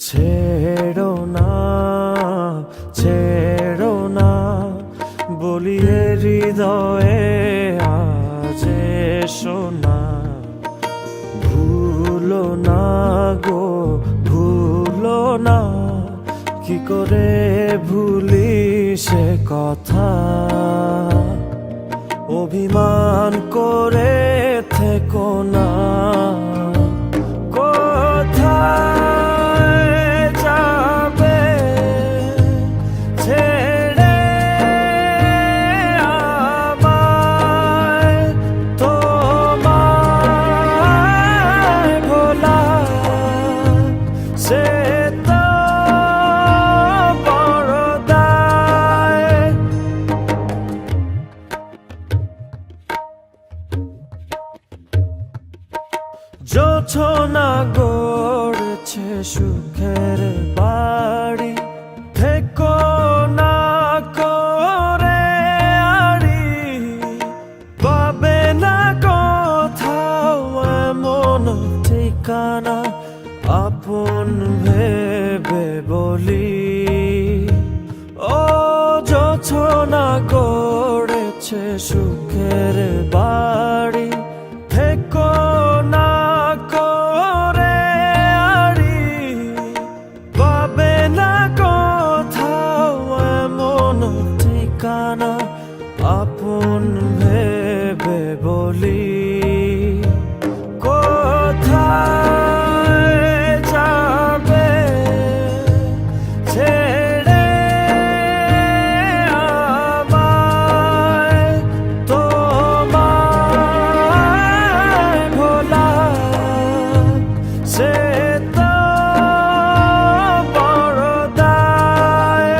ছেড়ো না, ছেড়ো না, বলিয়ে হৃদয়ে আজ এসো না। ভুলো না গো, ভুলো না, কি করে ভুলি সে কথা। অভিমান করে থেকো না, জোছনা গড়েছে সুখের বাড়ি, থেকো না করে আড়ি। পাবে না কোথাও এমন ঠিকানা, আপন ভেবে বলি। ও জোছনা গড়েছে সুখের বাড়ি, থেকো না করে আড়ি। পাবে না কোথাও এমন ঠিকানা, আপন ভেবে বলি। কোথায় যাবে ছেড়ে আমায়, তোমায় ভোলা সে তো বড় দায়।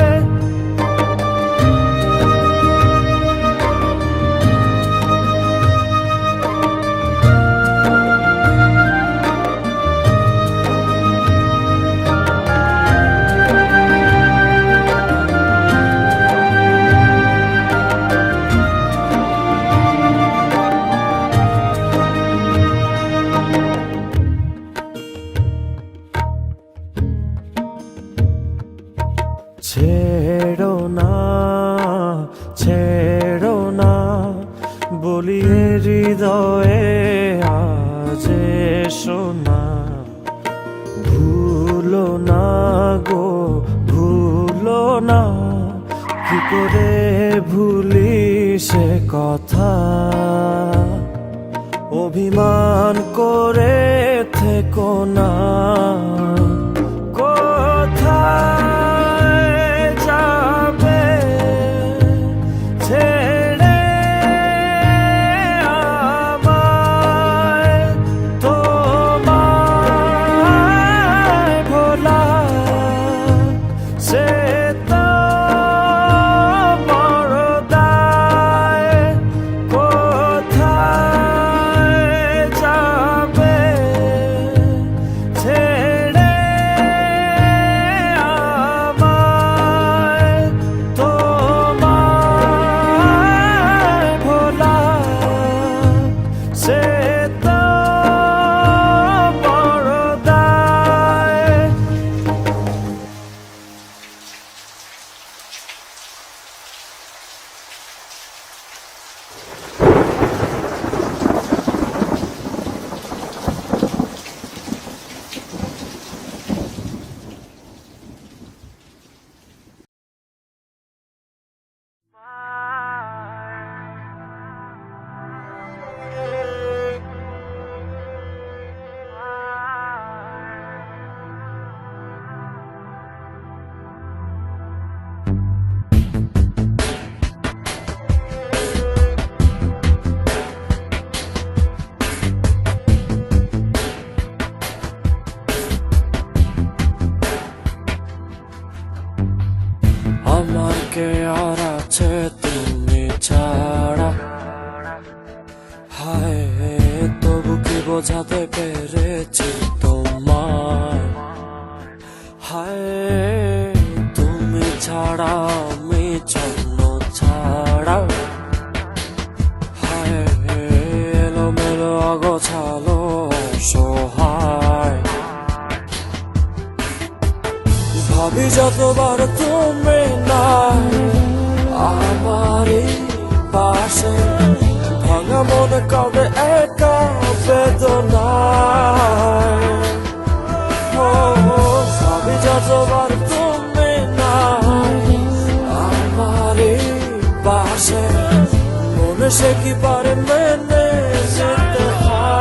ছেড়ো না, ছেড়ো না, বলিয়ে হৃদয়ে আজ এসো না। ভুলো না গো, ভুলো না, কি করে ভুলি সে কথা। অভিমান করে থেকো না, কোথায় যাবে ছেড়ে আমায়, তোমায় ভোলা সে তো বড় দায়। কোথায় যাবে ছেড়ে ভাবি যতবার তুমি নাই আমার এই পাশে, ভাঙা মনে কাঁদে একা বেদনায়। ভাবি যতবার তুমি নাই আমার এই পাশে, মনে সে কি পারে মেনে যেতে হয়।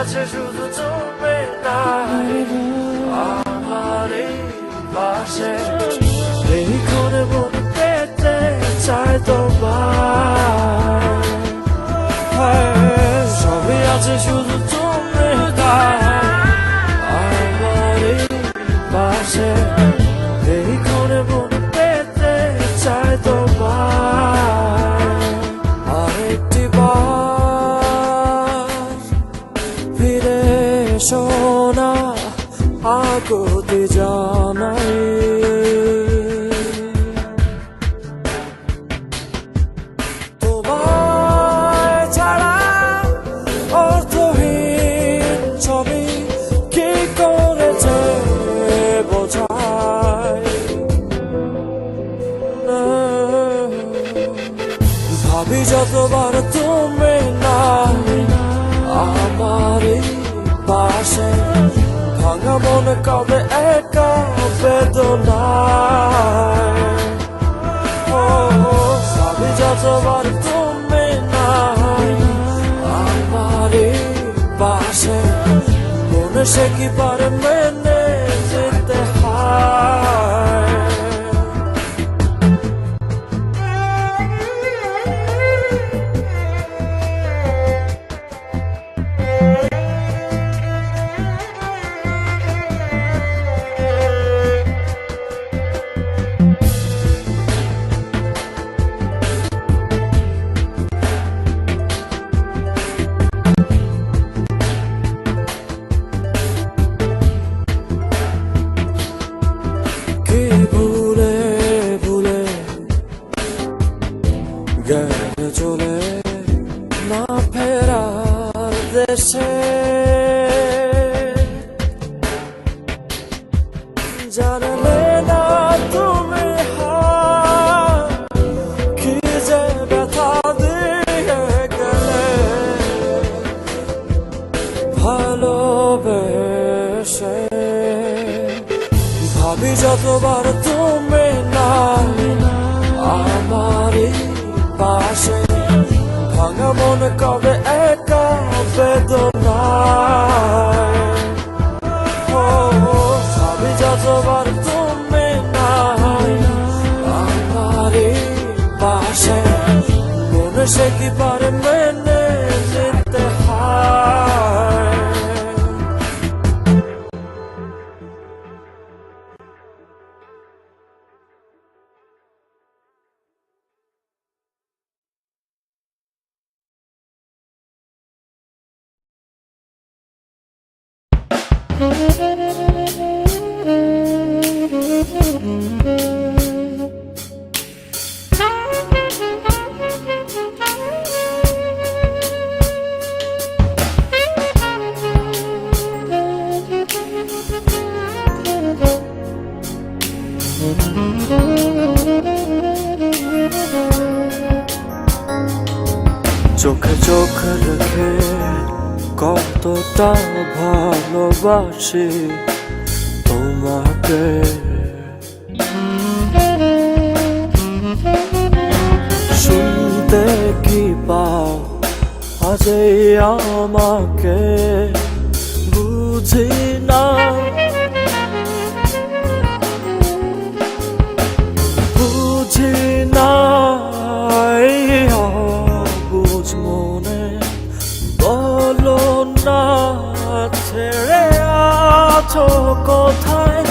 আছে শুধু তুমি নাই আমার এই পাশে, এই ক্ষণে মনে পেতে চাই তোমায়। সবই আছে শুধু তুমি নাই আমার এই পাশে, এই ক্ষণে মনে পেতে চাই তোমায়। আরেকটি ফিরে সোনা আগতে জানাই, তোমায় ছাড়া অর্থহীন ছবি কি করেছে বোঝায়। ভাবি যতবার তুমি নাই আমার এই পাশে, ভাঙা মনে কাঁদে একা বেদনায়। ভাবি যতবার তুমি নাই আমার এই পাশে, মনে সে কি পারে মেনে যেতে হয়। গেলে চলে না ফেরার দেশে, জানলে না তুমি কি যে ব্যথা দিয়ে গেলে ভালোবেসে। ভাবি যতবার তুমি নাই আমার পাশে, ভাঙা মনে কাঁদে একা বেদনায়। ভাবি যতবার তুমি নাই আমার পাশে, মনে সে কি পারে মেনে যেতে হয়। চোখে চোখ রেখে কতটা ভালোবাসি তোমাকে, শুনতে কি পাও আজই আমাকে, বুঝি না বুঝি না বুঝ মনে বলো না ছেড়ে আছো কোথায়,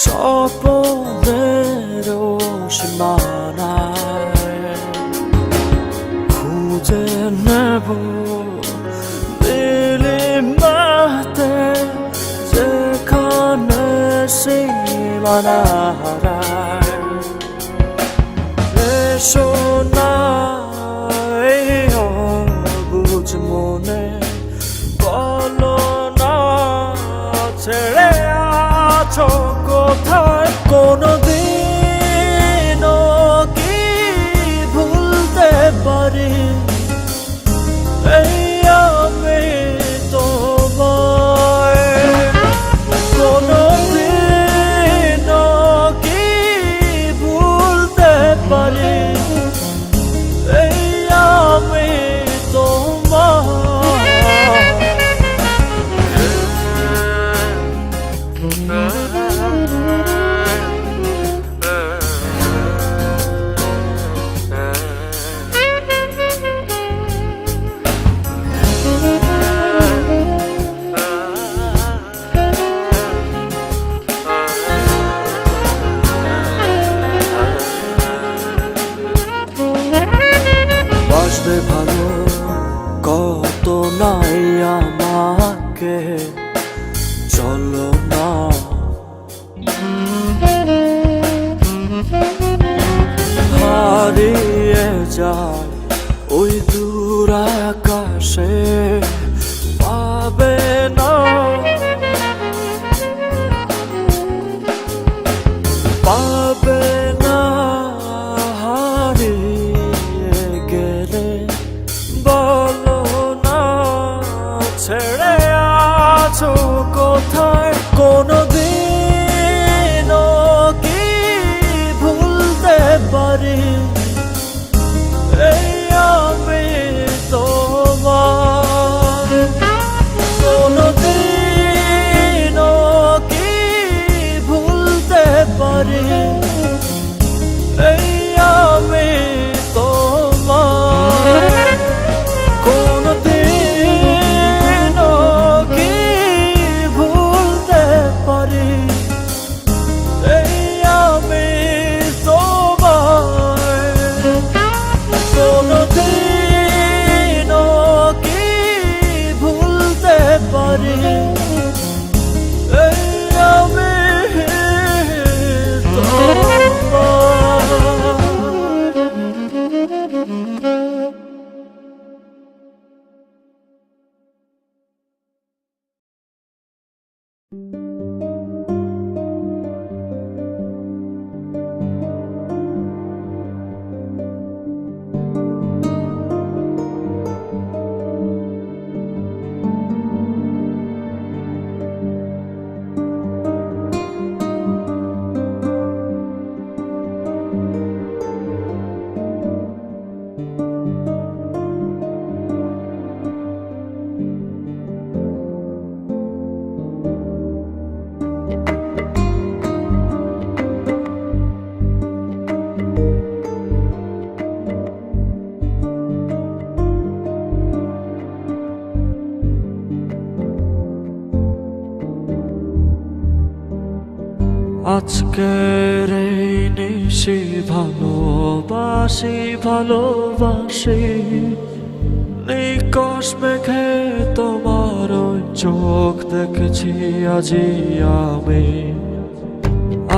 স্বপ্নেরও সীমানায় খুঁজে নেব নীলিমাতে যেখানে সীমানা হারায়। এসো না এই অবুঝ মনে, বলো না ছেড়ে আছো কোথায়। কোনদিনও কি ভুলতে পারি এই আমি তোমায়। কোনদিনও কি ভুলতে পারি এই আমি তোমায়। বাসবে ভালো কত নাই আমাকে, চলো না হারিয়ে যায় ওই দূর আকাশে, পাবে না পাবে না হারিয়ে গেলে। বলো না ছেড়ে আছো কোথায়। কোনদিনও কি ভুলতে পারি এই আমি তোমার। কোনদিনও কি ভুলতে পারি এই আমি তোমার। কোনদিনও কি ভুলতে পারি এই আমি তোমার। কোনদিনও কি ভুলতে পারি এই আমি তোমার। আজকের এই নিশি ভালোবাসি ভালোবাসি, নিকশ মেঘে তোমার ওই চোখ দেখেছি আজি আমি।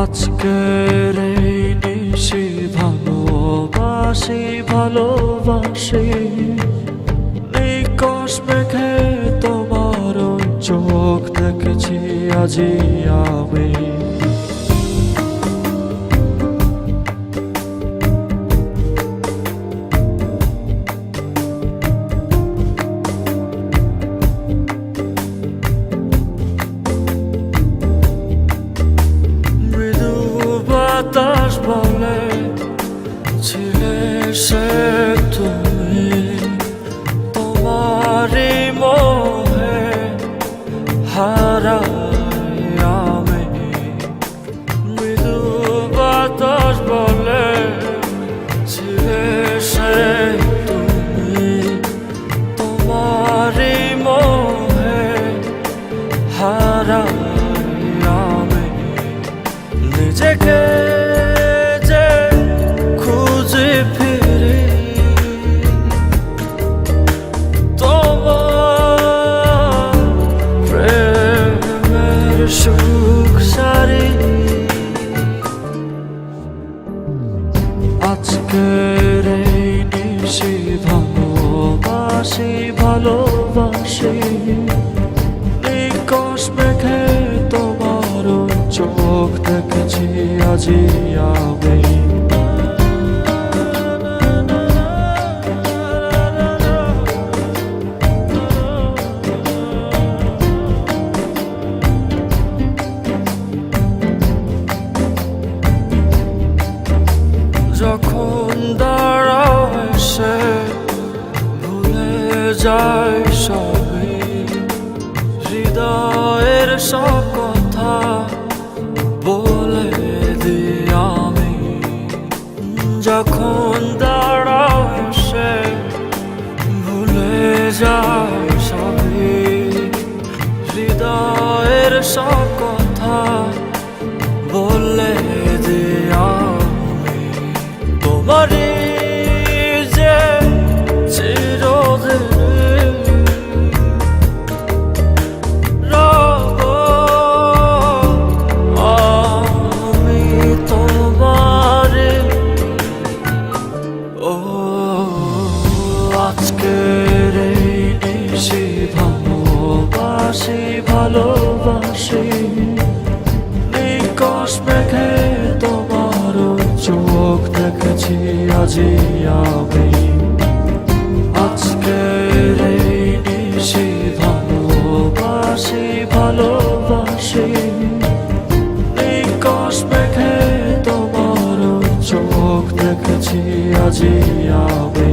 আজকের এই নিশি ভালোবাসি ভালোবাসি, নিকশ মেঘে তোমার ওই চোখ দেখেছি আজি আমি। বাতাস বলে ছিলে সে তুমি, তোমারই মোহে হারাই আমি। মৃদু বাতাস বলে ছিলে সে তুমি, তোমারই মোহে হারাই আমি। থেকে যে খুঁজে ফিরে তোমার প্রেমের সুখ সারি আজকের এই নিশি ভালোবাসি ভালোবাসি নিকশ মেঘে তোমার চোখ দেখেছি আজি আমি যখন দাঁড়াও এসে ভুলে যায় সবই হৃদয়ের সব কথা বলে দিই আমি যখন দাঁড়াও এসে ভুলে যায় সবই হৃদয়ের সব কথা বলে দিই আমি তোমারই যে চিরদিন রব আমি তোমারই ও আজকের এই নিশি ভালোবাসি ভালোবাসি নিকশ মেঘে তোমার চোখ দেখেছি আজি আমি আজকের এই নিশি ভালোবাসি ভালোবাসি নিকশ মেঘে তোমার চোখ দেখেছি আজি আমি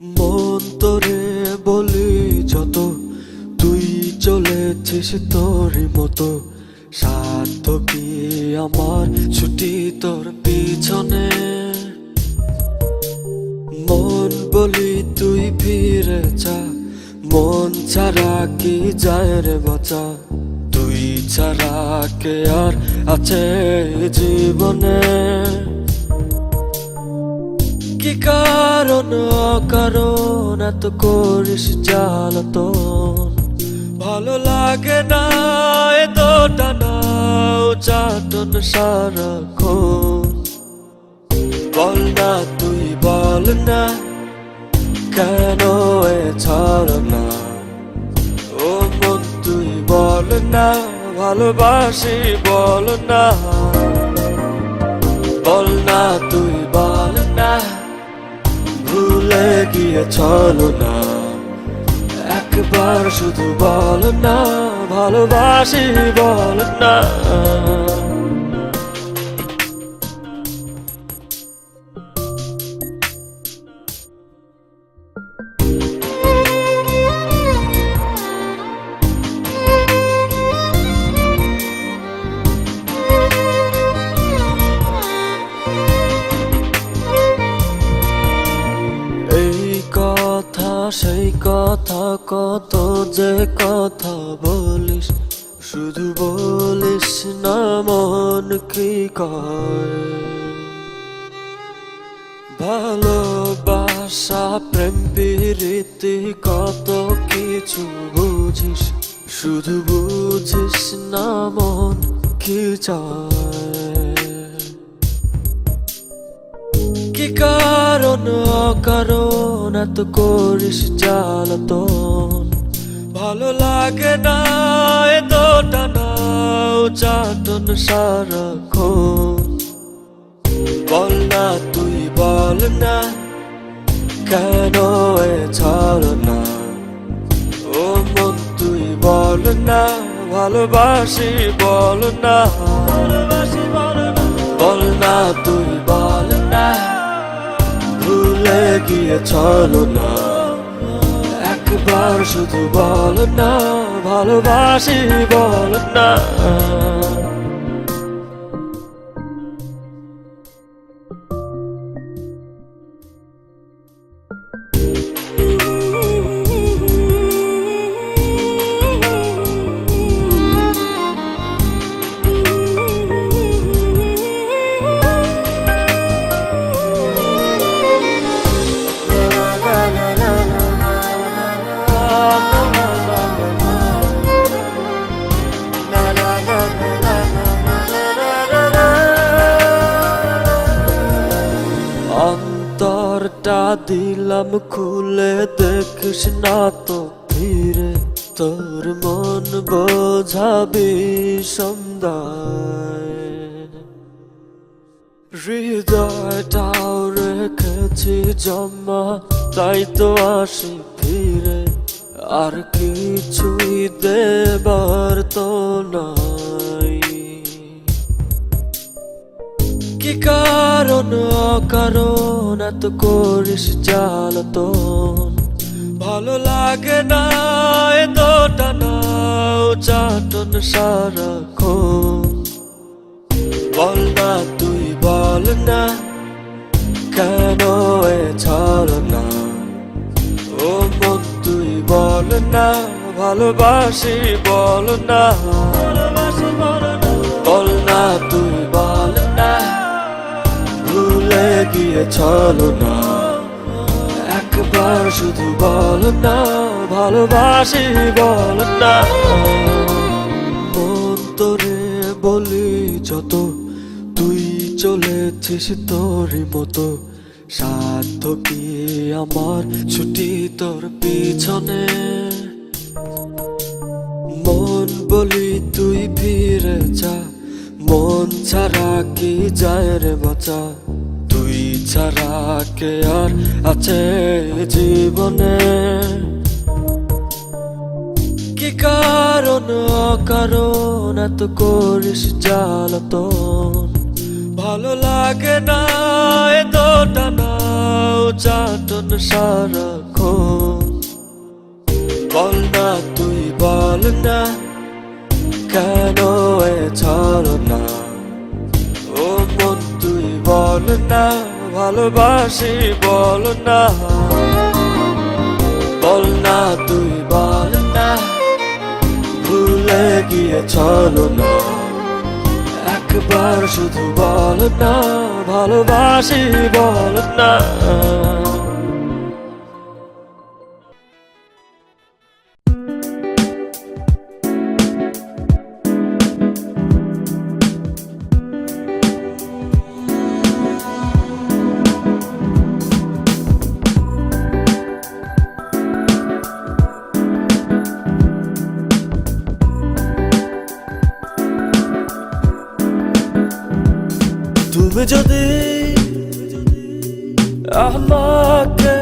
মন তোরে বলি যত তুই চলেছিস তোরই মতো সাধ্য কি আমার ছুটি তোর পিছনে মন বলি তুই ফিরে যা মন ছাড়া কি যায় রে বাঁচা তুই ছাড়া কে আর আছে জীবনে কি কারণ অকারণ এত করিস জ্বালাতন ভালো লাগে না এত টানা চাটন সারাক্ষণ বল না তুই বল না কেন এ ছাড় না ও মন তুই বল না ভালোবাসি বল না বল না তুই বল না ভুলে গিয়ে চলো না একবার শুধু বল না ভালোবাসি বল না সেই কথা কত যে কথা বলিস শুধু বলিস না মন কি কয় ভালোবাসা প্রেম প্রীতি কত কিছু বুঝিস শুধু বুঝিস না মন কি চায় কি কারণ অকারণ এত করিস জ্বালাতন ভালো লাগে না এত টানা চাটন সারাক্ষণ বল না তুই বল না কেন এ ছাড় না ও বল না ভালোবাসি বল না, বল না তুই বল না ভুলে গিয়ে চলো না, একবার শুধু বল না ভালোবাসি বল না। অন্তরটা দিলাম খুলে দেখিস না তো ফিরে, তোর মন বোঝাবি সন্ধ্যায়। হৃদয়টাও রেখেছি জমা তাই তো আসি ফিরে, আর কিছুই দেবার তো নাই। কি কারণ অকারণ এত করিস জ্বালাতন, ভালো লাগে না এতটা নাও চাটন সারাক্ষণ। বল না তুই বল না কেন এ ছাড় না, ও মন তুই বল না ভালোবাসি বল না, বল না তুই বল না ভুলে গিয়ে চলো না, একবার শুধু বল না ভালোবাসি বল না। মন তোরে বলি যত তুই চলেছিস তোরই মতো, সাধ্য কি আমার ছুটি তোর পিছনে। মন বলি তুই ফিরে যা, মন ছাড়া কি যায় রে বাঁচা, তুই ছাড়া কে আর আছে জীবনে। কি কারণ অকারণ এত করিস জ্বালাতন, ভালো লাগে না এতটা নাও চাটন সারাক্ষণ। বল না তুই বল না কেন এ ছাড়ো না, ও মন তুই বল না ভালোবাসি বল না, বল না তুই বল না ভুলে গিয়ে চলো না, একবার শুধু বল না ভালোবাসি বল না। তুমি যদি আমাকে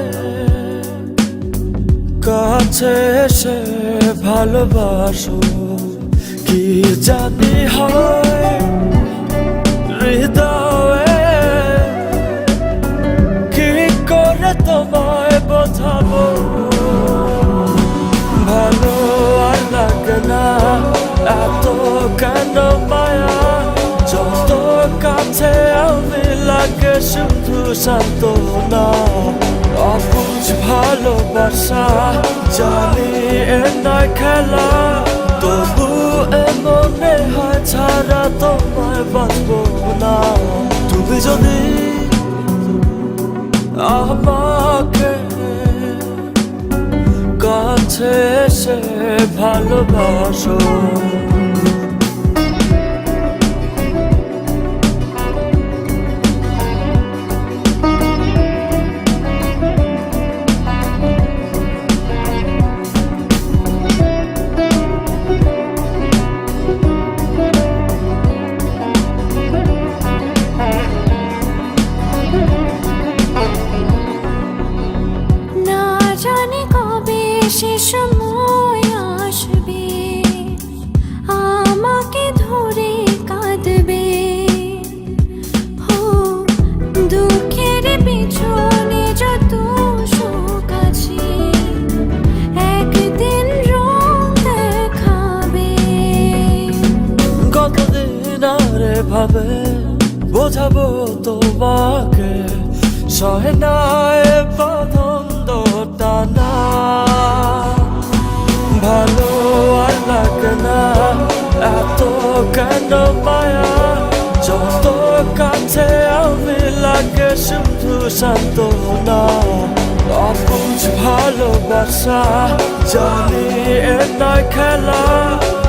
কাছে এসে ভালোবাসো, কি জানি হয় হৃদয়ে, কি করে তোমায় বোঝাবো, ভালো আর লাগে না এত কেন মায়া, যত কাছে আমি লাগে শুধু সান্ত্বনা। অবুঝ ভালোবাসা জানি এ নয় খেলা, তবু এ মনে হয় ছাড়া তোমায় বাঁচবো না। তুমি যদি আমাকে কাছে এসে ভালোবাসো, না জানি কবে সে সময় আসবে, ভাবে বোঝাবো তোমাকে সহে না এ পছন্দটা না ভালো আর লাগে না এত কেন মায়া যত কাছে আমি লাগে শুধু সান্ত্বনা অবুঝ ভালোবাসা জানি এ নয় খেলা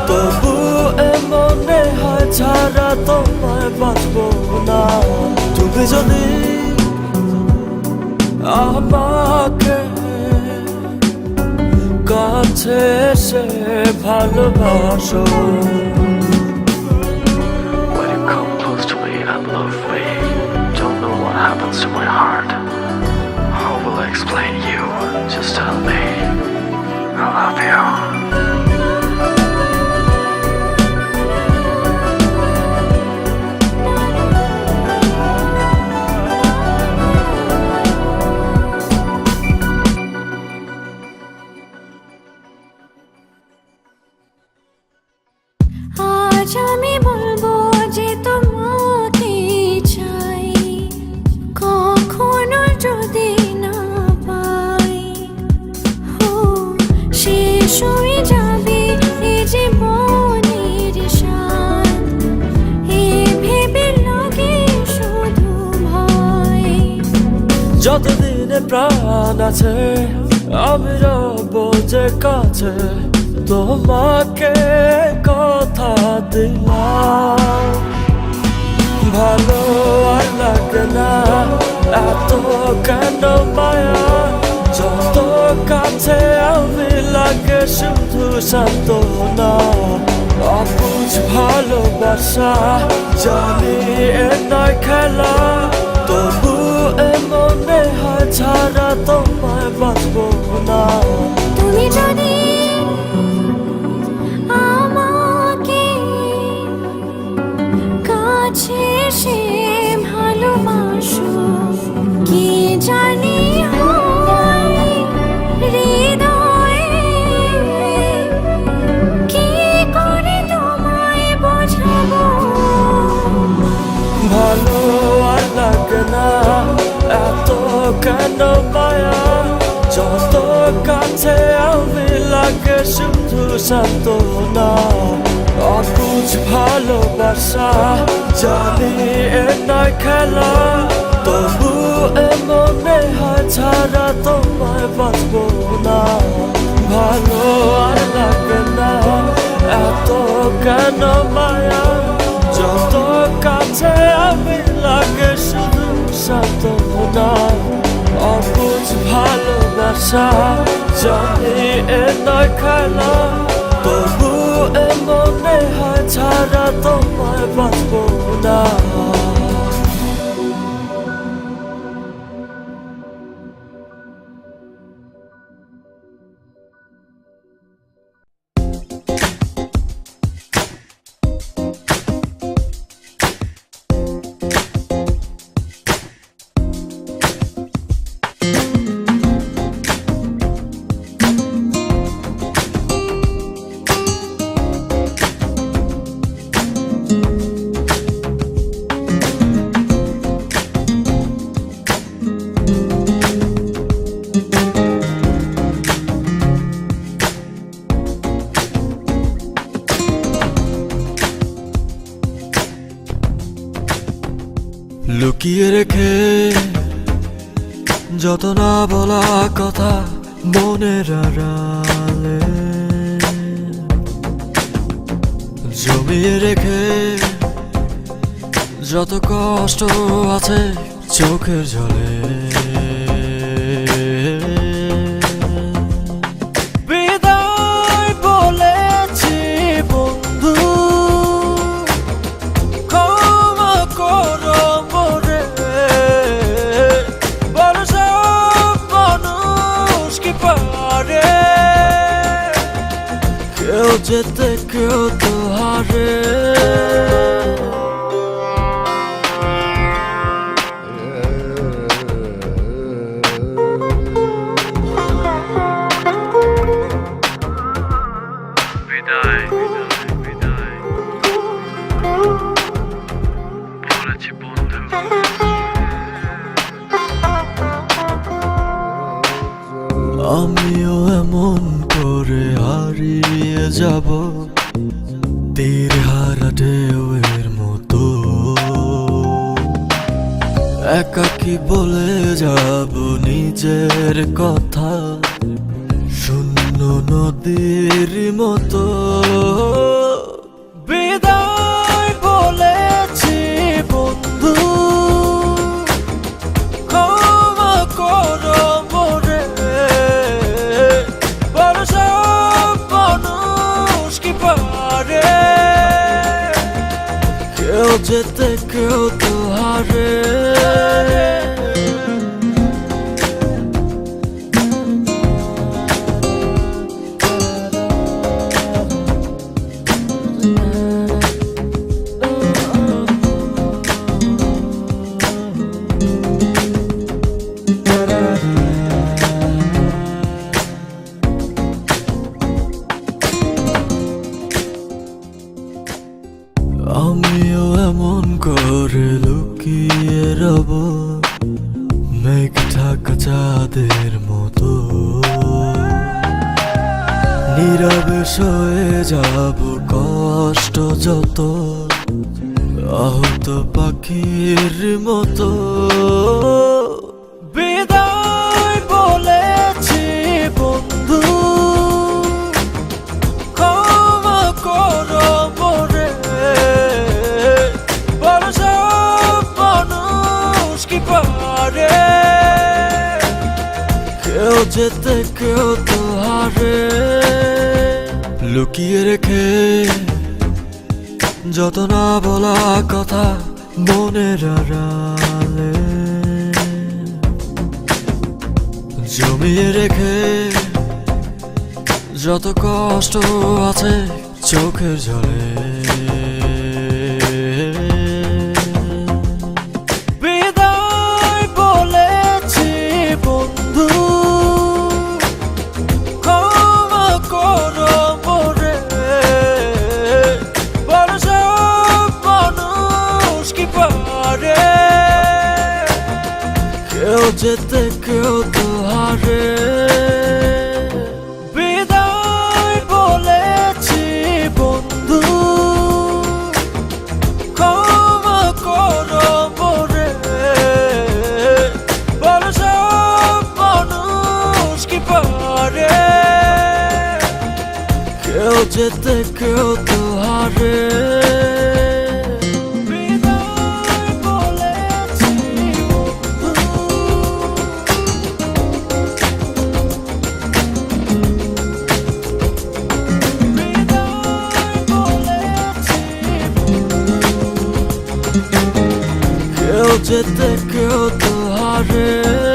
তবু এ মনে হয় ছাড়া তোমায় বাঁচবো না তুমি যদি আমাকে কাছে এসে ভালোবাসো When you come close to me and love me, don't know what happens to my heart. How will I explain you? Just tell me. I love you. আজ আমি বলবো যে তোমাকে চাই কখনো যদি না পাই শেষ হয়ে যাবে এ জীবনের স্বাদ এ ভেবে লাগে শুধু ভয় যতদিনে প্রাণ আছে আমি রব যে কাছে তোমাকে কথা দিলাম ভালো আর লাগে না এত কেন মায়া যত কাছে আমি লাগে শুধু সান্ত্বনা অবুঝ ভালোবাসা জানি এ নয় খেলা তবু এ মনে হয় ছাড়া তোমায় বাঁচবো না তুমি যদি আমাকে কাছে এসে ভালোবাসো কি জানি হয় হৃদয়ে কি করে তোমায় বোঝাবো ভালো আর লাগে না এত কেন মায়া যত কাছে আমি লাগে শুধু সান্ত্বনা অবুঝ ভালোবাসা জানি এ নয় খেলা তবু এ মনে হয় ছাড়া তোমায় বাঁচবো না ভালো আর লাগে না এত কেন মায়া যত কাছে আমি লাগে শুধু সান্ত্বনা অবুঝ ভালোবাসা জানি এ নয় খেলা তবু এ মনে হয় ছাড়া তোমায় বাঁচবো না লুকিয়ে রেখে যত না বলা কথা মনের আড়ালে জমিয়ে রেখে যত কষ্ট আছে চোখের জলে বিদায় বলেছি বন্ধু ক্ষমা করো মোরে বড় সব মানুষ কি পারে কেউ যেতে কেউ তো হারে হারিয়ে যাব তীর হারা ঢেউয়ের মতো একাকী বলে যাব নিজের কথা শূন্য নদীর মতো বিদায় বলেছি বন্ধু ক্ষমা করো মোরে বড় সব মানুষ কি পারে কেউ যেতে কেউ তো হারে আমিও এমন করে লুকিয়ে রব মেঘ ঢাকা চাঁদের মতো নীরবে সয়ে যাব কষ্ট যত আহত পাখির মতো বিদায় বলেছি বন্ধু ক্ষমা করো মোরে বড় সব মানুষ কি পারে কেউ যেতে কেউ তো হারে লুকিয়ে রেখে যত না বলা কথা মনের আড়ালে জমিয়ে রেখে যত কষ্ট আছে চোখের জলে বিদায় বলেছি বন্ধু ক্ষমা করো মোরে বড় সব মানুষ কি পারে কেউ যেতে কেউ তো হারে বিদায় বলেছি বন্ধু ক্ষমা করো মোরে বড় সব মানুষ কি পারে কেউ যেতে কেউ তো হারে বিদায় বলেছি বন্ধু কেউ যেতে কেউ তো হারে